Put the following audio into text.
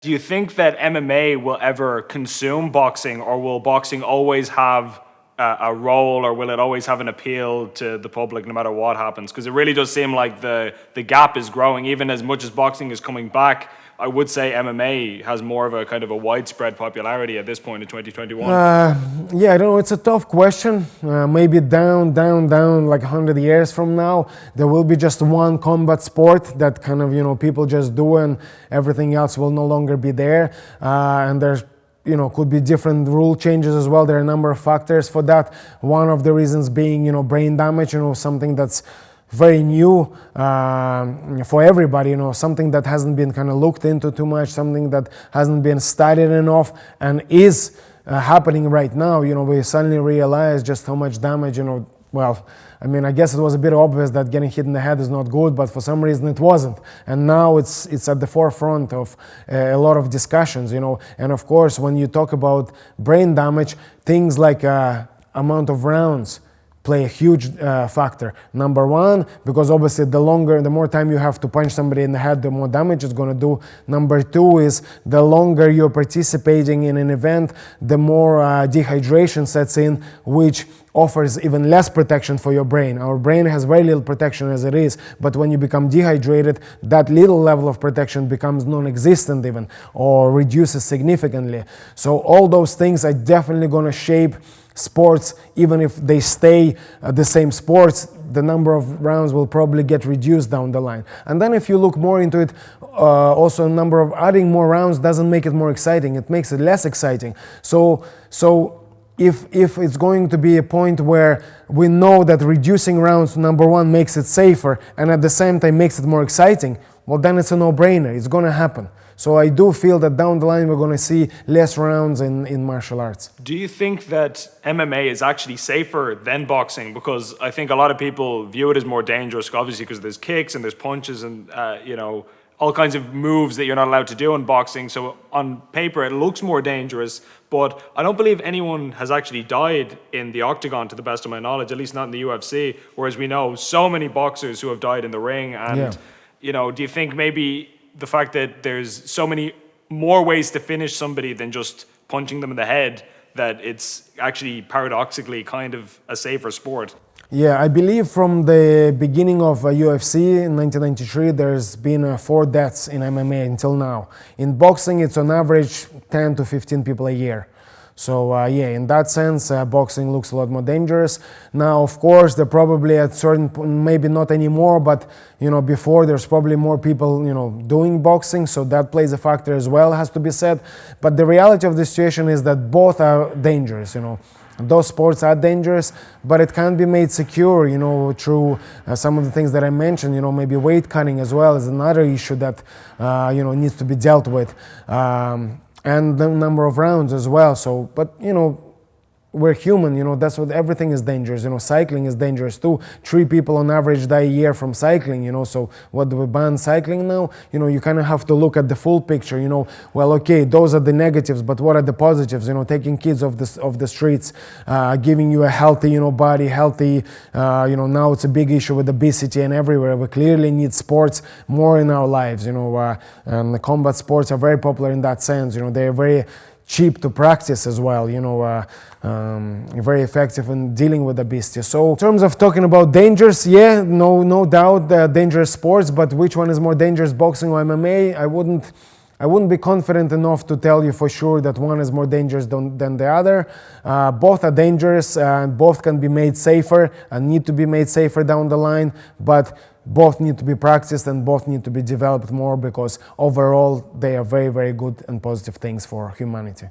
Do you think that MMA will ever consume boxing, or will boxing always have a role, or will it always have an appeal to the public no matter what happens? Because it really does seem like the gap is growing. Even as much as boxing is coming back, I would say MMA has more of a kind of a widespread popularity at this point in 2021. Yeah, I don't know. It's a tough question. Maybe down, like 100 years from now, there will be just one combat sport that kind of, people just do, and everything else will no longer be there. And there's, could be different rule changes as well. There are a number of factors for that. One of the reasons being, brain damage, something that's very new for everybody, something that hasn't been kind of looked into too much, something that hasn't been studied enough, and is happening right now. We suddenly realize just how much damage, well, I guess it was a bit obvious that getting hit in the head is not good, but for some reason it wasn't. And now it's at the forefront of a lot of discussions, And of course, when you talk about brain damage, things like amount of rounds play a huge factor. Number one, because obviously the more time you have to punch somebody in the head, the more damage it's going to do. Number two is the longer you're participating in an event, the more dehydration sets in, which offers even less protection for your brain. Our brain has very little protection as it is, but when you become dehydrated, that little level of protection becomes non-existent even, or reduces significantly. So all those things are definitely going to shape sports. Even if they stay the same sports, the number of rounds will probably get reduced down the line. And then if you look more into it, also a number of adding more rounds doesn't make it more exciting, it makes it less exciting. So if it's going to be a point where we know that reducing rounds, number one, makes it safer, and at the same time makes it more exciting, well, then it's a no-brainer, it's going to happen. So I do feel that down the line we're going to see less rounds in martial arts. Do you think that MMA is actually safer than boxing? Because I think a lot of people view it as more dangerous, obviously because there's kicks and there's punches and all kinds of moves that you're not allowed to do in boxing. So on paper it looks more dangerous, but I don't believe anyone has actually died in the octagon, to the best of my knowledge, at least not in the UFC, whereas we know so many boxers who have died in the ring. And do you think maybe the fact that there's so many more ways to finish somebody than just punching them in the head, that it's actually paradoxically kind of a safer sport? Yeah, I believe from the beginning of UFC in 1993, there's been 4 deaths in MMA until now. In boxing, it's on average 10 to 15 people a year. So in that sense, boxing looks a lot more dangerous. Now, of course, there probably at certain point, maybe not anymore, but before there's probably more people doing boxing, so that plays a factor as well, has to be said. But the reality of the situation is that both are dangerous. Those sports are dangerous, but it can be made secure, through some of the things that I mentioned. Maybe weight cutting as well is another issue that needs to be dealt with. And the number of rounds as well. So, but we're human, that's what everything is dangerous. Cycling is dangerous too. 3 people on average die a year from cycling, so what do we ban cycling now? You kind of have to look at the full picture, well, okay, those are the negatives, but what are the positives? Taking kids off the streets, giving you a healthy, body, healthy, now it's a big issue with obesity and everywhere. We clearly need sports more in our lives, and the combat sports are very popular in that sense, they're very cheap to practice as well, very effective in dealing with obesity. So in terms of talking about dangers, no doubt dangerous sports, but which one is more dangerous, boxing or MMA? I wouldn't be confident enough to tell you for sure that one is more dangerous than the other. Both are dangerous, and both can be made safer and need to be made safer down the line, but both need to be practiced and both need to be developed more, because overall they are very, very good and positive things for humanity.